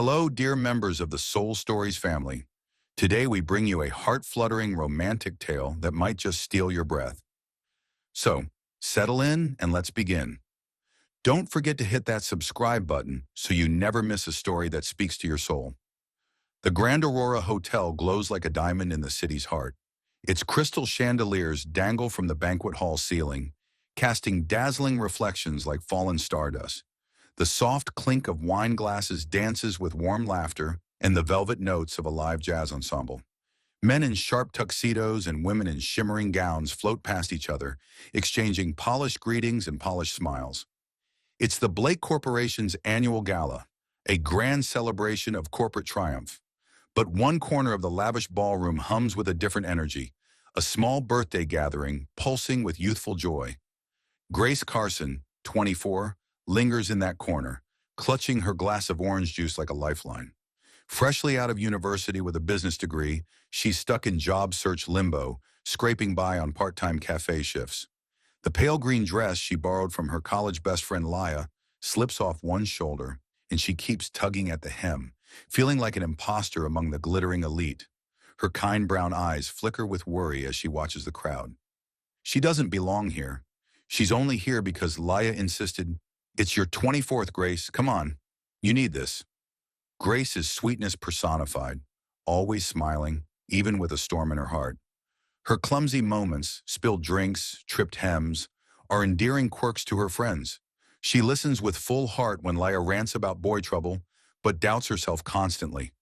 Hello, dear members of the Soul Stories family. Today we bring you a heart-fluttering romantic tale that might just steal your breath. So, settle in and let's begin. Don't forget to hit that subscribe button so you never miss a story that speaks to your soul. The Grand Aurora Hotel glows like a diamond in the city's heart. Its crystal chandeliers dangle from the banquet hall ceiling, casting dazzling reflections like fallen stardust. The soft clink of wine glasses dances with warm laughter and the velvet notes of a live jazz ensemble. Men in sharp tuxedos and women in shimmering gowns float past each other, exchanging polished greetings and polished smiles. It's the Blake Corporation's annual gala, a grand celebration of corporate triumph. But one corner of the lavish ballroom hums with a different energy, a small birthday gathering pulsing with youthful joy. Grace Carson, 24, lingers in that corner, clutching her glass of orange juice like a lifeline. Freshly out of university with a business degree, she's stuck in job search limbo, scraping by on part-time cafe shifts. The pale green dress she borrowed from her college best friend Laya slips off one shoulder, and she keeps tugging at the hem, feeling like an imposter among the glittering elite. Her kind brown eyes flicker with worry as she watches the crowd. She doesn't belong here. She's only here because Laya insisted, "It's your 24th, Grace. Come on. You need this." Grace is sweetness personified, always smiling, even with a storm in her heart. Her clumsy moments, spilled drinks, tripped hems, are endearing quirks to her friends. She listens with full heart when Laya rants about boy trouble, but doubts herself constantly.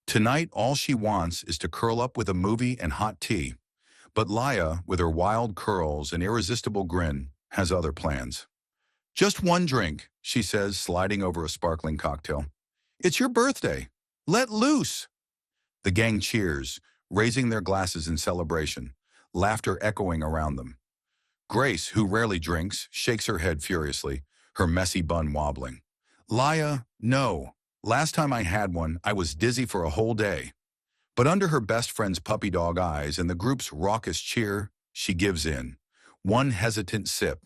Tonight, all she wants is to curl up with a movie and hot tea. But Laya, with her wild curls and irresistible grin, has other plans. "Just one drink," she says, sliding over a sparkling cocktail. "It's your birthday. Let loose." The gang cheers, raising their glasses in celebration, laughter echoing around them. Grace, who rarely drinks, shakes her head furiously, her messy bun wobbling. "Laya, no. Last time I had one, I was dizzy for a whole day." But under her best friend's puppy dog eyes and the group's raucous cheer, she gives in. One hesitant sip.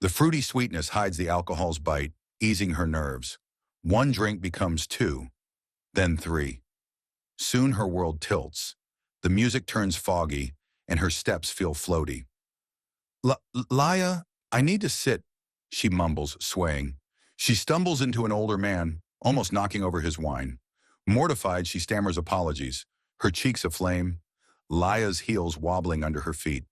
The fruity sweetness hides the alcohol's bite, easing her nerves. One drink becomes two, then three. Soon her world tilts. The music turns foggy, and her steps feel floaty. Laya, I need to sit," she mumbles, swaying. She stumbles into an older man, almost knocking over his wine. Mortified, she stammers apologies, her cheeks aflame, Laya's heels wobbling under her feet.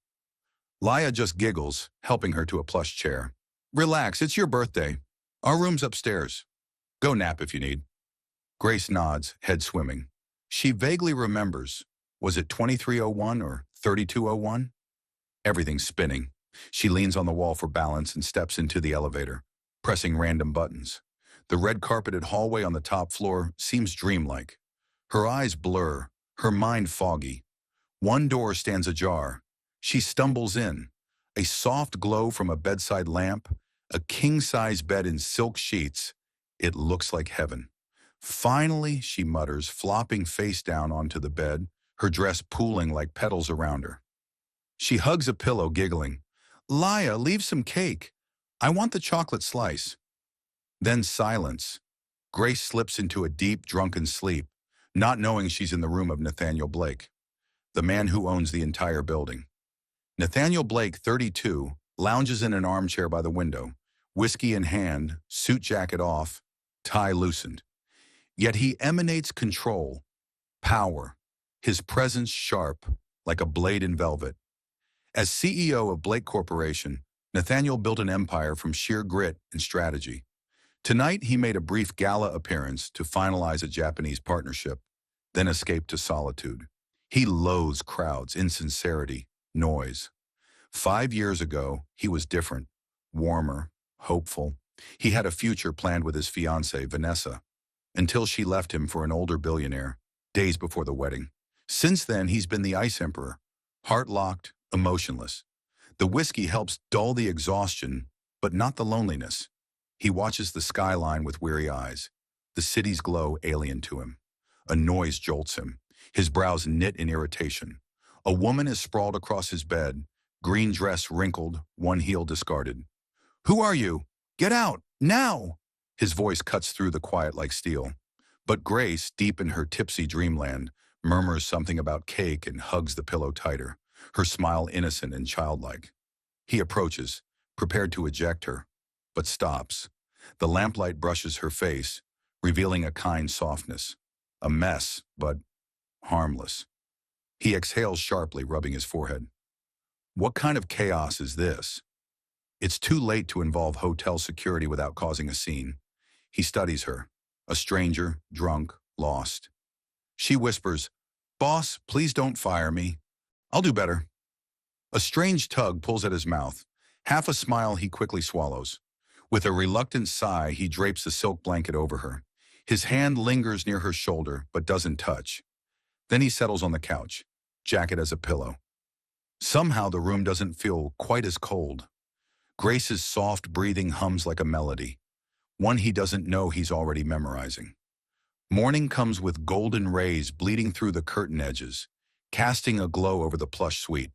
Laya just giggles, helping her to a plush chair. "Relax, it's your birthday. Our room's upstairs. Go nap if you need." Grace nods, head swimming. She vaguely remembers. Was it 2301 or 3201? Everything's spinning. She leans on the wall for balance and steps into the elevator, pressing random buttons. The red-carpeted hallway on the top floor seems dreamlike. Her eyes blur, her mind foggy. One door stands ajar. She stumbles in. A soft glow from a bedside lamp, a king-size bed in silk sheets. It looks like heaven. "Finally," she mutters, flopping face down onto the bed, her dress pooling like petals around her. She hugs a pillow, giggling. "Laya, leave some cake. I want the chocolate slice." Then silence. Grace slips into a deep, drunken sleep, not knowing she's in the room of Nathaniel Blake, the man who owns the entire building. Nathaniel Blake, 32, lounges in an armchair by the window, whiskey in hand, suit jacket off, tie loosened. Yet he emanates control, power, his presence sharp, like a blade in velvet. As CEO of Blake Corporation, Nathaniel built an empire from sheer grit and strategy. Tonight, he made a brief gala appearance to finalize a Japanese partnership, then escaped to solitude. He loathes crowds, insincerity, noise. 5 years ago, he was different, warmer, hopeful. He had a future planned with his fiancée, Vanessa, until she left him for an older billionaire, days before the wedding. Since then, he's been the ice emperor, heart-locked, emotionless. The whiskey helps dull the exhaustion, but not the loneliness. He watches the skyline with weary eyes, the city's glow alien to him. A noise jolts him, his brows knit in irritation. A woman is sprawled across his bed, green dress wrinkled, one heel discarded. "Who are you? Get out, now!" His voice cuts through the quiet like steel. But Grace, deep in her tipsy dreamland, murmurs something about cake and hugs the pillow tighter, her smile innocent and childlike. He approaches, prepared to eject her, but stops. The lamplight brushes her face, revealing a kind softness. A mess, but harmless. He exhales sharply, rubbing his forehead. What kind of chaos is this? It's too late to involve hotel security without causing a scene. He studies her. A stranger, drunk, lost. She whispers, "Boss, please don't fire me. I'll do better." A strange tug pulls at his mouth. Half a smile he quickly swallows. With a reluctant sigh, he drapes a silk blanket over her. His hand lingers near her shoulder, but doesn't touch. Then he settles on the couch, jacket as a pillow. Somehow the room doesn't feel quite as cold. Grace's soft breathing hums like a melody, one he doesn't know he's already memorizing. Morning comes with golden rays bleeding through the curtain edges, casting a glow over the plush suite.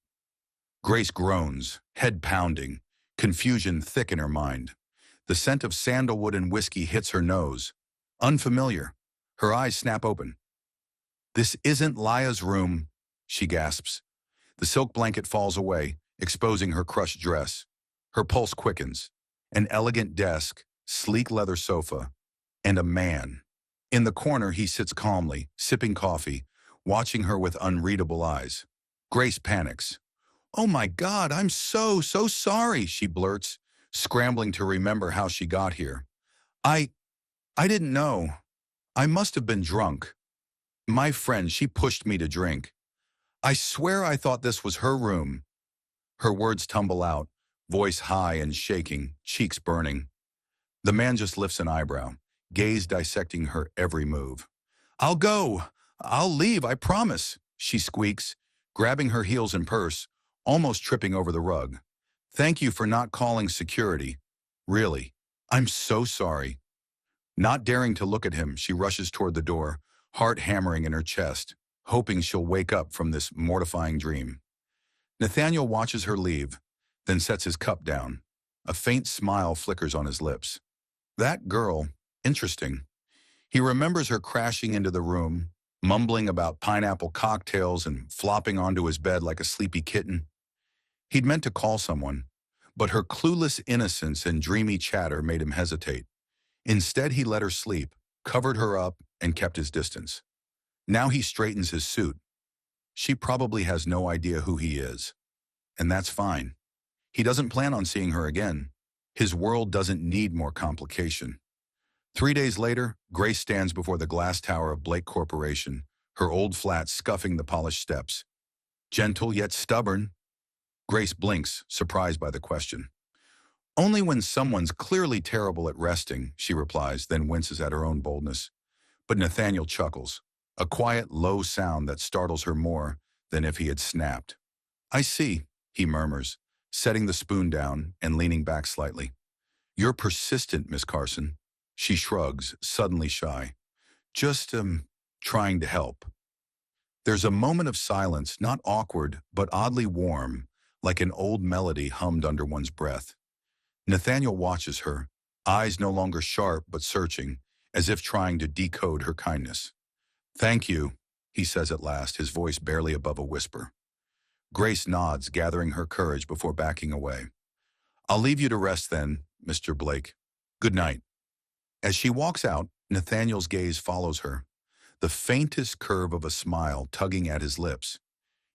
Grace groans, head pounding, confusion thick in her mind. The scent of sandalwood and whiskey hits her nose. Unfamiliar. Her eyes snap open. "This isn't Laya's room," she gasps. The silk blanket falls away, exposing her crushed dress. Her pulse quickens. An elegant desk, sleek leather sofa, and a man. In the corner, he sits calmly, sipping coffee, watching her with unreadable eyes. Grace panics. "Oh my God, I'm so sorry," she blurts, scrambling to remember how she got here. I didn't know. I must have been drunk. My friend, she pushed me to drink. I swear I thought this was her room." Her words tumble out, voice high and shaking, cheeks burning. The man just lifts an eyebrow, gaze dissecting her every move. "I'll go. I'll leave, I promise," she squeaks, grabbing her heels and purse, almost tripping over the rug. "Thank you for not calling security. Really. I'm so sorry." Not daring to look at him, she rushes toward the door, heart hammering in her chest, hoping she'll wake up from this mortifying dream. Nathaniel watches her leave, then sets his cup down. A faint smile flickers on his lips. That girl, interesting. He remembers her crashing into the room, mumbling about pineapple cocktails and flopping onto his bed like a sleepy kitten. He'd meant to call someone, but her clueless innocence and dreamy chatter made him hesitate. Instead, he let her sleep, covered her up, and kept his distance. Now he straightens his suit. She probably has no idea who he is. And that's fine. He doesn't plan on seeing her again. His world doesn't need more complication. 3 days later, Grace stands before the glass tower of Blake Corporation, her old flat scuffing the polished steps. Gentle yet stubborn. Grace blinks, surprised by the question. "Only when someone's clearly terrible at resting," she replies, then winces at her own boldness. But Nathaniel chuckles, a quiet, low sound that startles her more than if he had snapped. "I see," he murmurs, setting the spoon down and leaning back slightly. "You're persistent, Miss Carson." She shrugs, suddenly shy. "Just, trying to help." There's a moment of silence, not awkward, but oddly warm, like an old melody hummed under one's breath. Nathaniel watches her, eyes no longer sharp but searching, as if trying to decode her kindness. "Thank you," he says at last, his voice barely above a whisper. Grace nods, gathering her courage before backing away. "I'll leave you to rest then, Mr. Blake. Good night." As she walks out, Nathaniel's gaze follows her, the faintest curve of a smile tugging at his lips.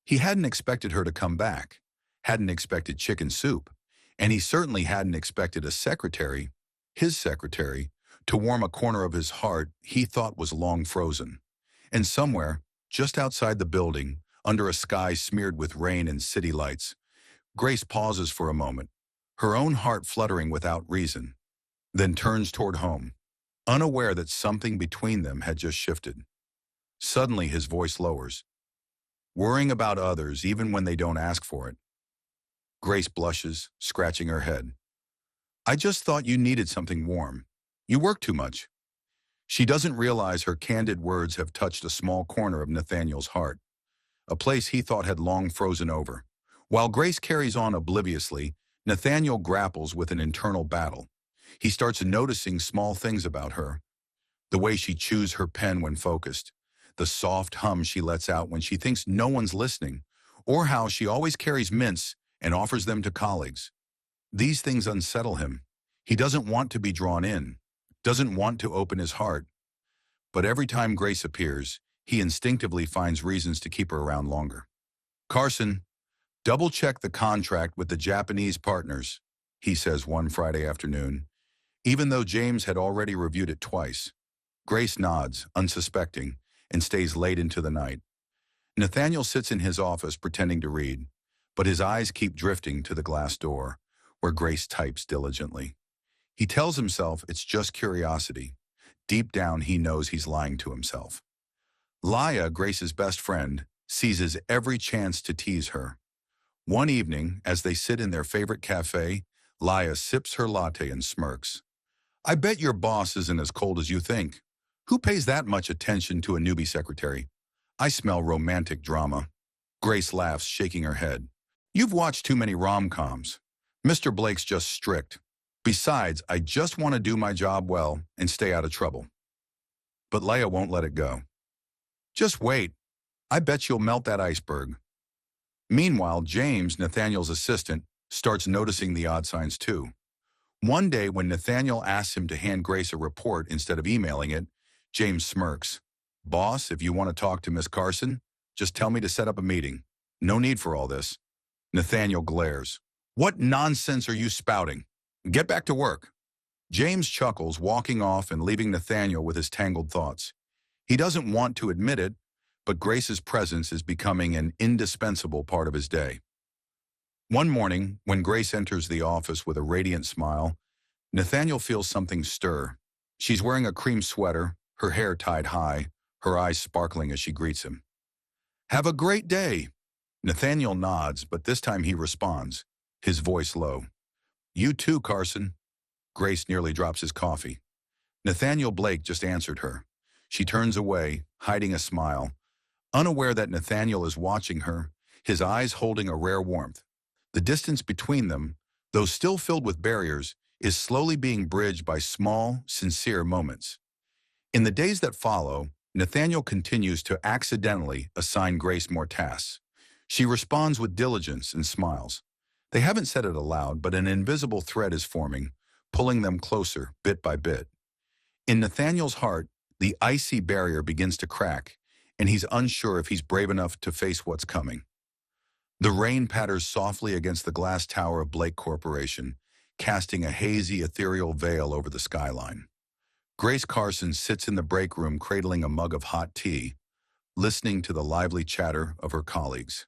He hadn't expected her to come back, hadn't expected chicken soup, and he certainly hadn't expected a secretary, his secretary, to warm a corner of his heart he thought was long frozen. And somewhere, just outside the building, under a sky smeared with rain and city lights, Grace pauses for a moment, her own heart fluttering without reason, then turns toward home, unaware that something between them had just shifted. Suddenly his voice lowers. "Worrying about others even when they don't ask for it." Grace blushes, scratching her head. "I just thought you needed something warm. You work too much." She doesn't realize her candid words have touched a small corner of Nathaniel's heart, a place he thought had long frozen over. While Grace carries on obliviously, Nathaniel grapples with an internal battle. He starts noticing small things about her. The way she chews her pen when focused, the soft hum she lets out when she thinks no one's listening, or how she always carries mints and offers them to colleagues. These things unsettle him. He doesn't want to be drawn in, doesn't want to open his heart. But every time Grace appears, he instinctively finds reasons to keep her around longer. "Carson, double-check the contract with the Japanese partners," he says one Friday afternoon, even though James had already reviewed it twice. Grace nods, unsuspecting, and stays late into the night. Nathaniel sits in his office pretending to read, but his eyes keep drifting to the glass door, where Grace types diligently. He tells himself it's just curiosity. Deep down, he knows he's lying to himself. Laia, Grace's best friend, seizes every chance to tease her. One evening, as they sit in their favorite cafe, Laia sips her latte and smirks. "I bet your boss isn't as cold as you think. Who pays that much attention to a newbie secretary? I smell romantic drama." Grace laughs, shaking her head. "You've watched too many rom-coms. Mr. Blake's just strict. Besides, I just want to do my job well and stay out of trouble." But Laia won't let it go. "Just wait. I bet you'll melt that iceberg." Meanwhile, James, Nathaniel's assistant, starts noticing the odd signs too. One day, when Nathaniel asks him to hand Grace a report instead of emailing it, James smirks. "Boss, if you want to talk to Miss Carson, just tell me to set up a meeting. No need for all this." Nathaniel glares. "What nonsense are you spouting? Get back to work." James chuckles, walking off and leaving Nathaniel with his tangled thoughts. He doesn't want to admit it, but Grace's presence is becoming an indispensable part of his day. One morning, when Grace enters the office with a radiant smile, Nathaniel feels something stir. She's wearing a cream sweater, her hair tied high, her eyes sparkling as she greets him. "Have a great day." Nathaniel nods, but this time he responds, his voice low. "You too, Carson." Grace nearly drops his coffee. Nathaniel Blake just answered her. She turns away, hiding a smile, unaware that Nathaniel is watching her, his eyes holding a rare warmth. The distance between them, though still filled with barriers, is slowly being bridged by small, sincere moments. In the days that follow, Nathaniel continues to accidentally assign Grace more tasks. She responds with diligence and smiles. They haven't said it aloud, but an invisible thread is forming, pulling them closer, bit by bit. In Nathaniel's heart, the icy barrier begins to crack, and he's unsure if he's brave enough to face what's coming. The rain patters softly against the glass tower of Blake Corporation, casting a hazy, ethereal veil over the skyline. Grace Carson sits in the break room cradling a mug of hot tea, listening to the lively chatter of her colleagues.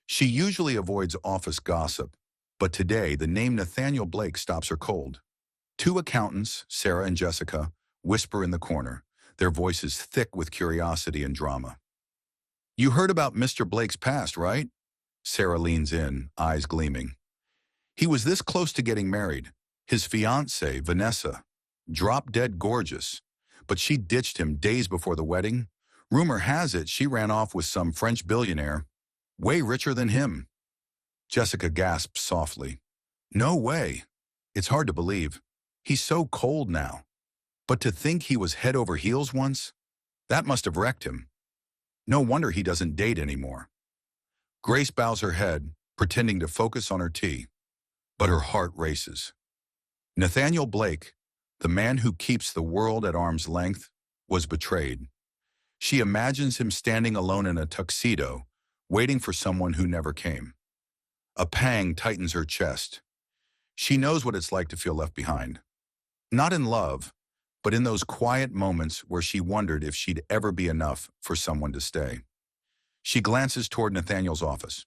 She usually avoids office gossip, but today the name Nathaniel Blake stops her cold. Two accountants, Sarah and Jessica, whisper in the corner, their voices thick with curiosity and drama. "You heard about Mr. Blake's past, right?" Sarah leans in, eyes gleaming. "He was this close to getting married. His fiancée, Vanessa, dropped dead gorgeous, but she ditched him days before the wedding. Rumor has it she ran off with some French billionaire, way richer than him." Jessica gasps softly. "No way. It's hard to believe. He's so cold now. But to think he was head over heels once? That must have wrecked him. No wonder he doesn't date anymore." Grace bows her head, pretending to focus on her tea, but her heart races. Nathaniel Blake, the man who keeps the world at arm's length, was betrayed. She imagines him standing alone in a tuxedo, waiting for someone who never came. A pang tightens her chest. She knows what it's like to feel left behind. Not in love, but in those quiet moments where she wondered if she'd ever be enough for someone to stay. She glances toward Nathaniel's office.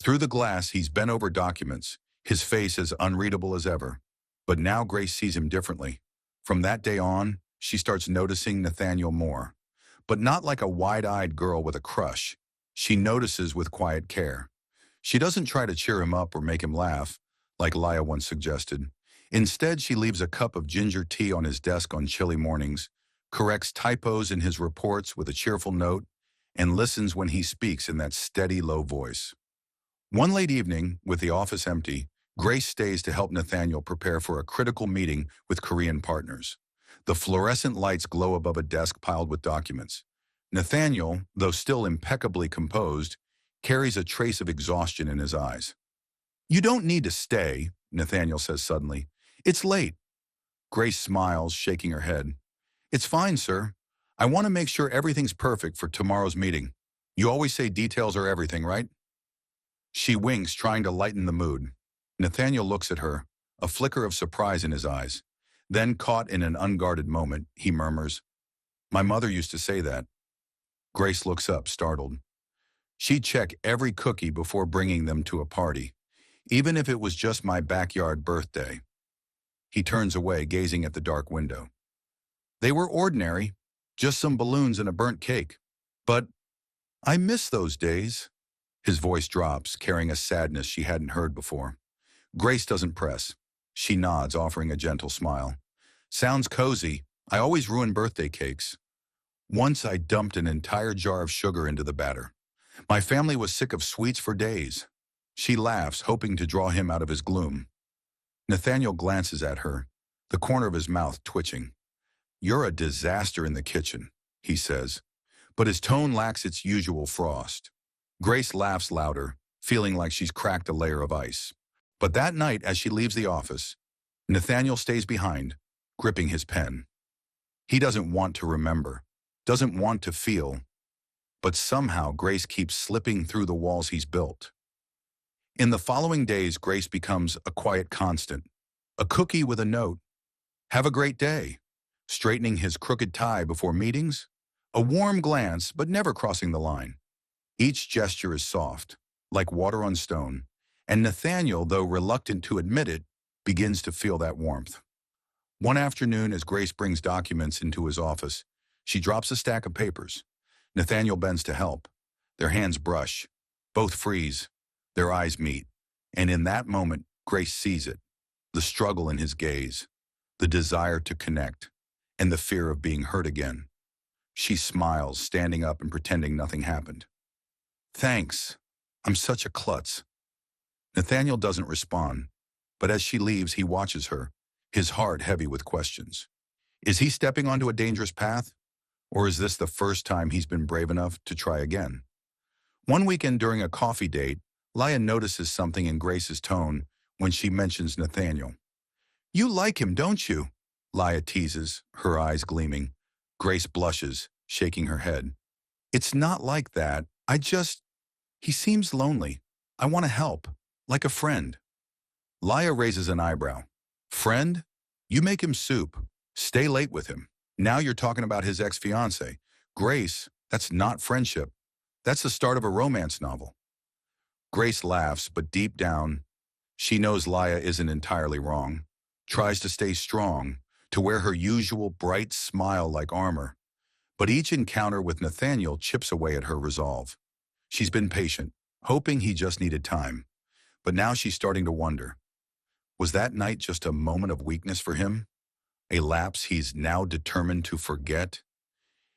Through the glass, he's bent over documents, his face as unreadable as ever. But now Grace sees him differently. From that day on, she starts noticing Nathaniel more. But not like a wide-eyed girl with a crush. She notices with quiet care. She doesn't try to cheer him up or make him laugh, like Laia once suggested. Instead, she leaves a cup of ginger tea on his desk on chilly mornings, corrects typos in his reports with a cheerful note, and listens when he speaks in that steady, low voice. One late evening, with the office empty, Grace stays to help Nathaniel prepare for a critical meeting with Korean partners. The fluorescent lights glow above a desk piled with documents. Nathaniel, though still impeccably composed, carries a trace of exhaustion in his eyes. "You don't need to stay," Nathaniel says suddenly. "It's late." Grace smiles, shaking her head. "It's fine, sir. I want to make sure everything's perfect for tomorrow's meeting. You always say details are everything, right?" She winks, trying to lighten the mood. Nathaniel looks at her, a flicker of surprise in his eyes. Then, caught in an unguarded moment, he murmurs, "My mother used to say that." Grace looks up, startled. She'd check every cookie before bringing them to a party, even if it was just my backyard birthday. He turns away, gazing at the dark window. "They were ordinary, just some balloons and a burnt cake. But I miss those days." His voice drops, carrying a sadness she hadn't heard before. Grace doesn't press. She nods, offering a gentle smile. "Sounds cozy. I always ruin birthday cakes. Once I dumped an entire jar of sugar into the batter. My family was sick of sweets for days." She laughs, hoping to draw him out of his gloom. Nathaniel glances at her, the corner of his mouth twitching. "You're a disaster in the kitchen," he says, but his tone lacks its usual frost. Grace laughs louder, feeling like she's cracked a layer of ice. But that night, as she leaves the office, Nathaniel stays behind, gripping his pen. He doesn't want to remember, doesn't want to feel, but somehow Grace keeps slipping through the walls he's built. In the following days, Grace becomes a quiet constant, a cookie with a note. "Have a great day," straightening his crooked tie before meetings, a warm glance but never crossing the line. Each gesture is soft, like water on stone, and Nathaniel, though reluctant to admit it, begins to feel that warmth. One afternoon, as Grace brings documents into his office, she drops a stack of papers. Nathaniel bends to help. Their hands brush. Both freeze. Their eyes meet. And in that moment, Grace sees it. The struggle in his gaze, the desire to connect, and the fear of being hurt again. She smiles, standing up and pretending nothing happened. "Thanks. I'm such a klutz." Nathaniel doesn't respond, but as she leaves, he watches her, his heart heavy with questions. Is he stepping onto a dangerous path? Or is this the first time he's been brave enough to try again? One weekend during a coffee date, Leah notices something in Grace's tone when she mentions Nathaniel. "You like him, don't you?" Leah teases, her eyes gleaming. Grace blushes, shaking her head. "It's not like that. He seems lonely. I want to help, like a friend." Leah raises an eyebrow. "Friend? You make him soup. Stay late with him. Now you're talking about his ex-fiancée. Grace, that's not friendship. That's the start of a romance novel." Grace laughs, but deep down, she knows Leah isn't entirely wrong. Tries to stay strong, to wear her usual bright smile like armor. But each encounter with Nathaniel chips away at her resolve. She's been patient, hoping he just needed time. But now she's starting to wonder. Was that night just a moment of weakness for him? A lapse he's now determined to forget?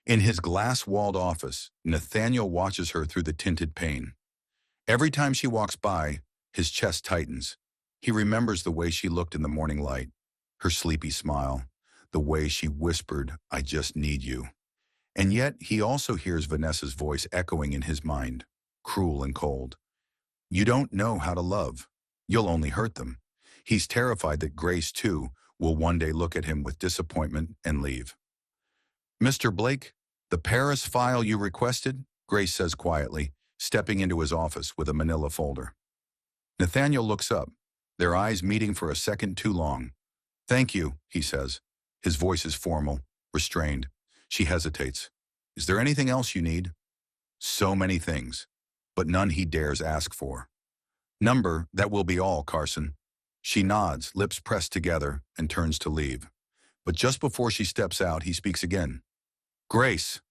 In his glass-walled office, Nathaniel watches her through the tinted pane. Every time she walks by, his chest tightens. He remembers the way she looked in the morning light, her sleepy smile, the way she whispered, "I just need you." And yet, he also hears Vanessa's voice echoing in his mind, cruel and cold. "You don't know how to love. You'll only hurt them." He's terrified that Grace, too, will one day look at him with disappointment and leave. "Mr. Blake, the Paris file you requested," Grace says quietly, stepping into his office with a manila folder. Nathaniel looks up, their eyes meeting for a second too long. "Thank you," he says. His voice is formal, restrained. She hesitates. "Is there anything else you need?" So many things, but none he dares ask for. That will be all, Carson." She nods, lips pressed together, and turns to leave. But just before she steps out, he speaks again. "Grace."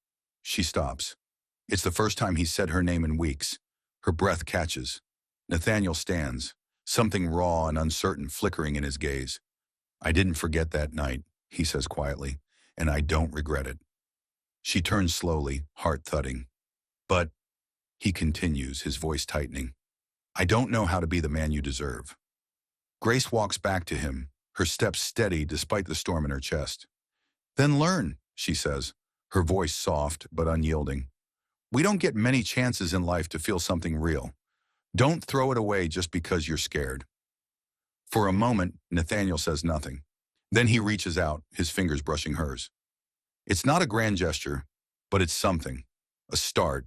She stops. It's the first time he's said her name in weeks. Her breath catches. Nathaniel stands, something raw and uncertain flickering in his gaze. "I didn't forget that night," he says quietly, "and I don't regret it." She turns slowly, heart thudding. "But," he continues, his voice tightening, "I don't know how to be the man you deserve." Grace walks back to him, her steps steady despite the storm in her chest. Then learn, she says, her voice soft but unyielding. We don't get many chances in life to feel something real. Don't throw it away just because you're scared. For a moment, Nathaniel says nothing. Then he reaches out, his fingers brushing hers. It's not a grand gesture, but it's something. A start.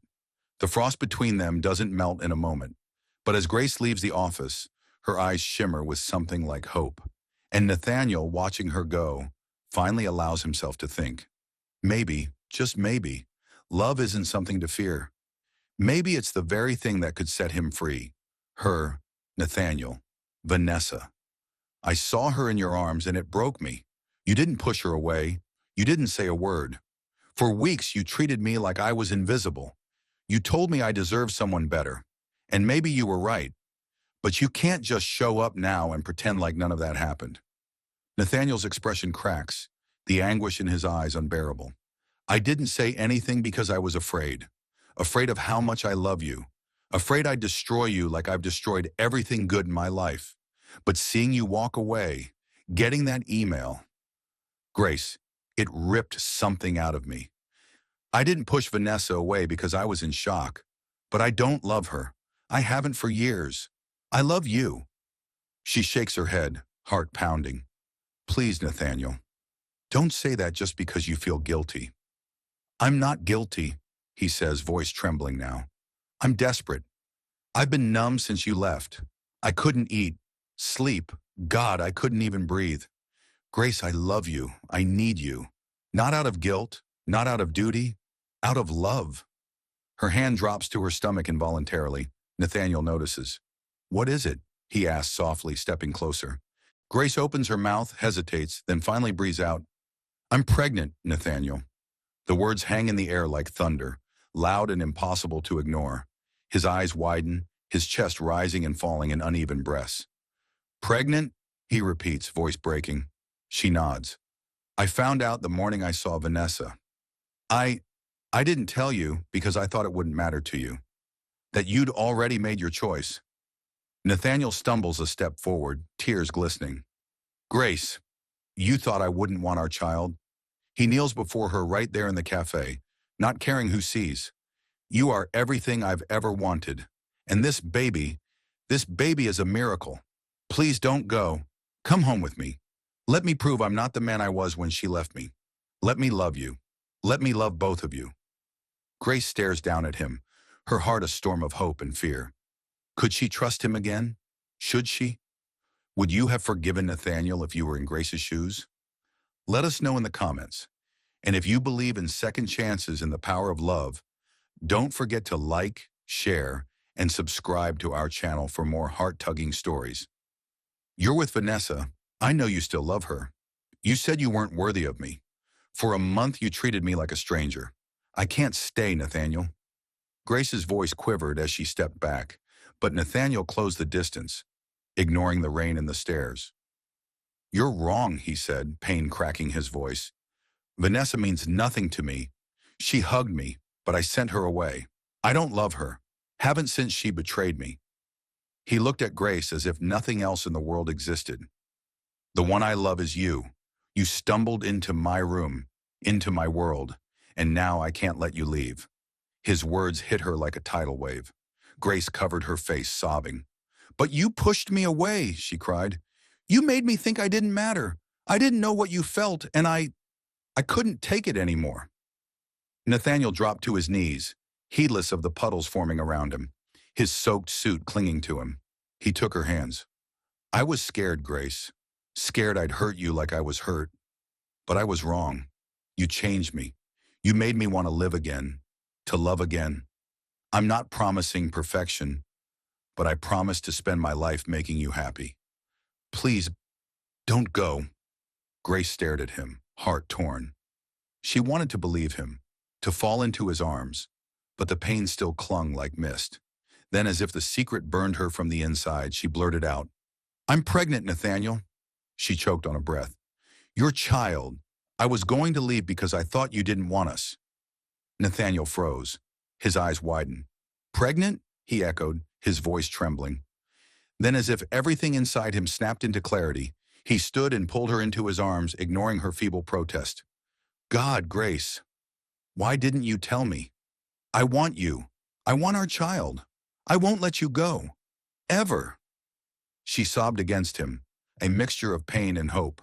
The frost between them doesn't melt in a moment. But as Grace leaves the office, her eyes shimmer with something like hope. And Nathaniel, watching her go, finally allows himself to think. Maybe, just maybe, love isn't something to fear. Maybe it's the very thing that could set him free. Her, Nathaniel, Vanessa. I saw her in your arms and it broke me. You didn't push her away. You didn't say a word. For weeks you treated me like I was invisible. You told me I deserved someone better. And maybe you were right. But you can't just show up now and pretend like none of that happened. Nathaniel's expression cracks, the anguish in his eyes unbearable. I didn't say anything because I was afraid. Afraid of how much I love you. Afraid I'd destroy you like I've destroyed everything good in my life. But seeing you walk away, getting that email, Grace, it ripped something out of me. I didn't push Vanessa away because I was in shock. But I don't love her. I haven't for years. I love you. She shakes her head, heart pounding. Please, Nathaniel, don't say that just because you feel guilty. I'm not guilty, he says, voice trembling now. I'm desperate. I've been numb since you left. I couldn't eat, sleep. God, I couldn't even breathe. Grace, I love you. I need you. Not out of guilt, not out of duty, out of love. Her hand drops to her stomach involuntarily. Nathaniel notices. What is it? He asks softly, stepping closer. Grace opens her mouth, hesitates, then finally breathes out. I'm pregnant, Nathaniel. The words hang in the air like thunder, loud and impossible to ignore. His eyes widen, his chest rising and falling in uneven breaths. Pregnant? He repeats, voice breaking. She nods. I found out the morning I saw Vanessa. I didn't tell you because I thought it wouldn't matter to you. That you'd already made your choice. Nathaniel stumbles a step forward, tears glistening. Grace, you thought I wouldn't want our child? He kneels before her right there in the cafe, not caring who sees. You are everything I've ever wanted. And this baby is a miracle. Please don't go. Come home with me. Let me prove I'm not the man I was when she left me. Let me love you. Let me love both of you. Grace stares down at him, her heart a storm of hope and fear. Could she trust him again? Should she? Would you have forgiven Nathaniel if you were in Grace's shoes? Let us know in the comments. And if you believe in second chances and the power of love, don't forget to like, share, and subscribe to our channel for more heart-tugging stories. You're with Vanessa. I know you still love her. You said you weren't worthy of me. For a month you treated me like a stranger. I can't stay, Nathaniel. Grace's voice quivered as she stepped back, but Nathaniel closed the distance, ignoring the rain and the stairs. You're wrong, he said, pain cracking his voice. Vanessa means nothing to me. She hugged me, but I sent her away. I don't love her. Haven't since she betrayed me. He looked at Grace as if nothing else in the world existed. The one I love is you. You stumbled into my room, into my world, and now I can't let you leave. His words hit her like a tidal wave. Grace covered her face, sobbing. But you pushed me away, she cried. You made me think I didn't matter. I didn't know what you felt, and I couldn't take it anymore. Nathaniel dropped to his knees, heedless of the puddles forming around him, his soaked suit clinging to him. He took her hands. I was scared, Grace. Scared I'd hurt you like I was hurt. But I was wrong. You changed me. You made me want to live again, to love again. I'm not promising perfection, but I promise to spend my life making you happy. Please, don't go. Grace stared at him, heart torn. She wanted to believe him, to fall into his arms, but the pain still clung like mist. Then, as if the secret burned her from the inside, she blurted out, I'm pregnant, Nathaniel. She choked on a breath. Your child. I was going to leave because I thought you didn't want us. Nathaniel froze. His eyes widened. Pregnant? He echoed, his voice trembling. Then, as if everything inside him snapped into clarity, he stood and pulled her into his arms, ignoring her feeble protest. God, Grace, why didn't you tell me? I want you. I want our child. I won't let you go. Ever. She sobbed against him, a mixture of pain and hope.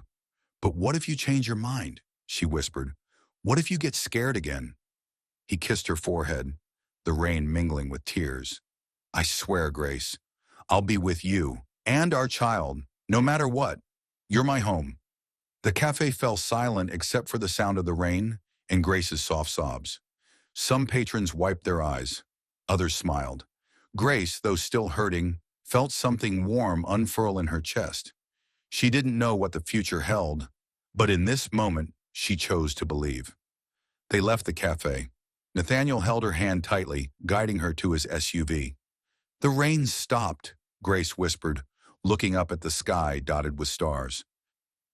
But what if you change your mind? She whispered. What if you get scared again? He kissed her forehead, the rain mingling with tears. I swear, Grace, I'll be with you and our child, no matter what. You're my home. The cafe fell silent except for the sound of the rain and Grace's soft sobs. Some patrons wiped their eyes. Others smiled. Grace, though still hurting, felt something warm unfurl in her chest. She didn't know what the future held, but in this moment, she chose to believe. They left the cafe. Nathaniel held her hand tightly, guiding her to his SUV. The rain stopped, Grace whispered, looking up at the sky dotted with stars.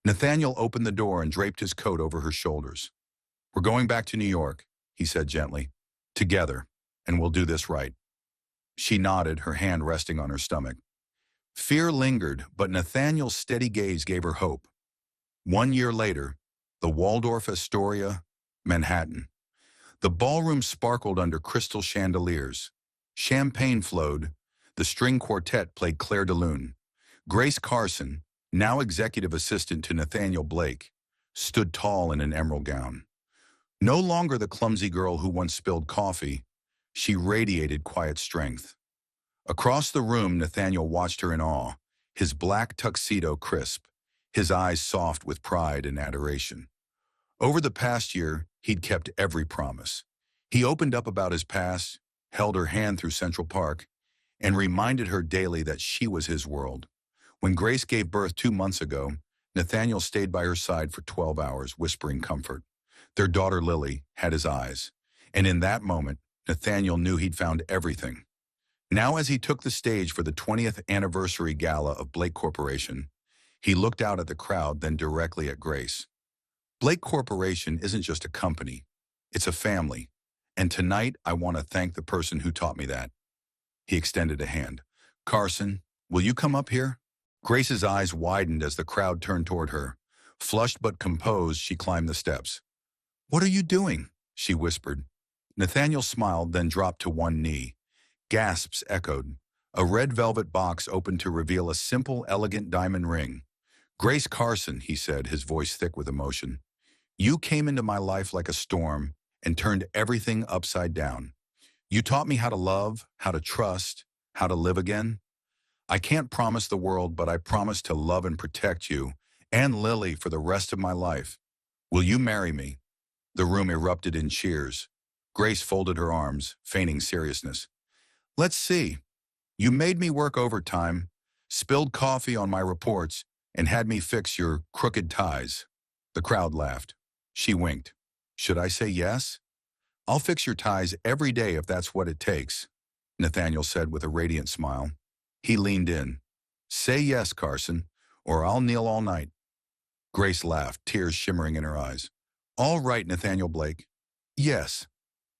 Nathaniel opened the door and draped his coat over her shoulders. We're going back to New York, he said gently. Together, and we'll do this right. She nodded, her hand resting on her stomach. Fear lingered, but Nathaniel's steady gaze gave her hope. 1 year later, the Waldorf Astoria, Manhattan. The ballroom sparkled under crystal chandeliers. Champagne flowed. The string quartet played Clair de Lune. Grace Carson, now executive assistant to Nathaniel Blake, stood tall in an emerald gown. No longer the clumsy girl who once spilled coffee, she radiated quiet strength. Across the room, Nathaniel watched her in awe, his black tuxedo crisp, his eyes soft with pride and adoration. Over the past year, he'd kept every promise. He opened up about his past, held her hand through Central Park, and reminded her daily that she was his world. When Grace gave birth 2 months ago, Nathaniel stayed by her side for 12 hours, whispering comfort. Their daughter Lily had his eyes, and in that moment, Nathaniel knew he'd found everything. Now as he took the stage for the 20th anniversary gala of Blake Corporation, he looked out at the crowd, then directly at Grace. Blake Corporation isn't just a company, it's a family. And tonight, I want to thank the person who taught me that. He extended a hand. Carson, will you come up here? Grace's eyes widened as the crowd turned toward her. Flushed but composed, she climbed the steps. What are you doing? She whispered. Nathaniel smiled, then dropped to one knee. Gasps echoed. A red velvet box opened to reveal a simple, elegant diamond ring. Grace Carson, he said, his voice thick with emotion. You came into my life like a storm and turned everything upside down. You taught me how to love, how to trust, how to live again. I can't promise the world, but I promise to love and protect you and Lily for the rest of my life. Will you marry me? The room erupted in cheers. Grace folded her arms, feigning seriousness. Let's see. You made me work overtime, spilled coffee on my reports, and had me fix your crooked ties. The crowd laughed. She winked. Should I say yes? I'll fix your ties every day if that's what it takes, Nathaniel said with a radiant smile. He leaned in. Say yes, Carson, or I'll kneel all night. Grace laughed, tears shimmering in her eyes. All right, Nathaniel Blake. Yes.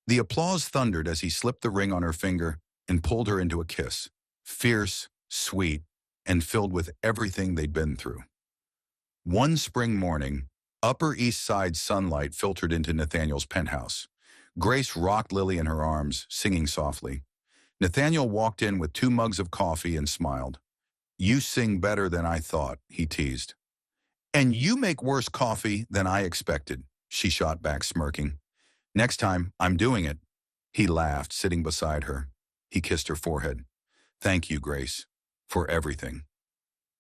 The applause thundered as he slipped the ring on her finger and pulled her into a kiss, fierce, sweet, and filled with everything they'd been through. One spring morning, Upper East Side sunlight filtered into Nathaniel's penthouse. Grace rocked Lily in her arms, singing softly. Nathaniel walked in with 2 mugs of coffee and smiled. You sing better than I thought, he teased. And you make worse coffee than I expected, she shot back, smirking. Next time, I'm doing it. He laughed, sitting beside her. He kissed her forehead. Thank you, Grace, for everything.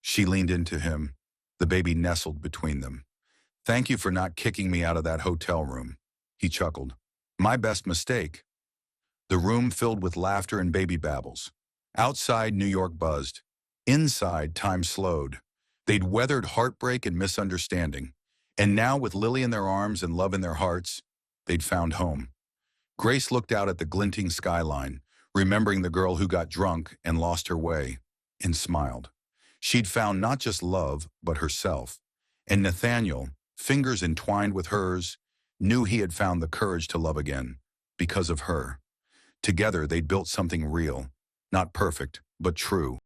She leaned into him. The baby nestled between them. Thank you for not kicking me out of that hotel room. He chuckled. My best mistake. The room filled with laughter and baby babbles. Outside, New York buzzed. Inside, time slowed. They'd weathered heartbreak and misunderstanding. And now, with Lily in their arms and love in their hearts, they'd found home. Grace looked out at the glinting skyline, remembering the girl who got drunk and lost her way, and smiled. She'd found not just love, but herself. And Nathaniel, fingers entwined with hers, knew he had found the courage to love again, because of her. Together, they'd built something real, not perfect, but true.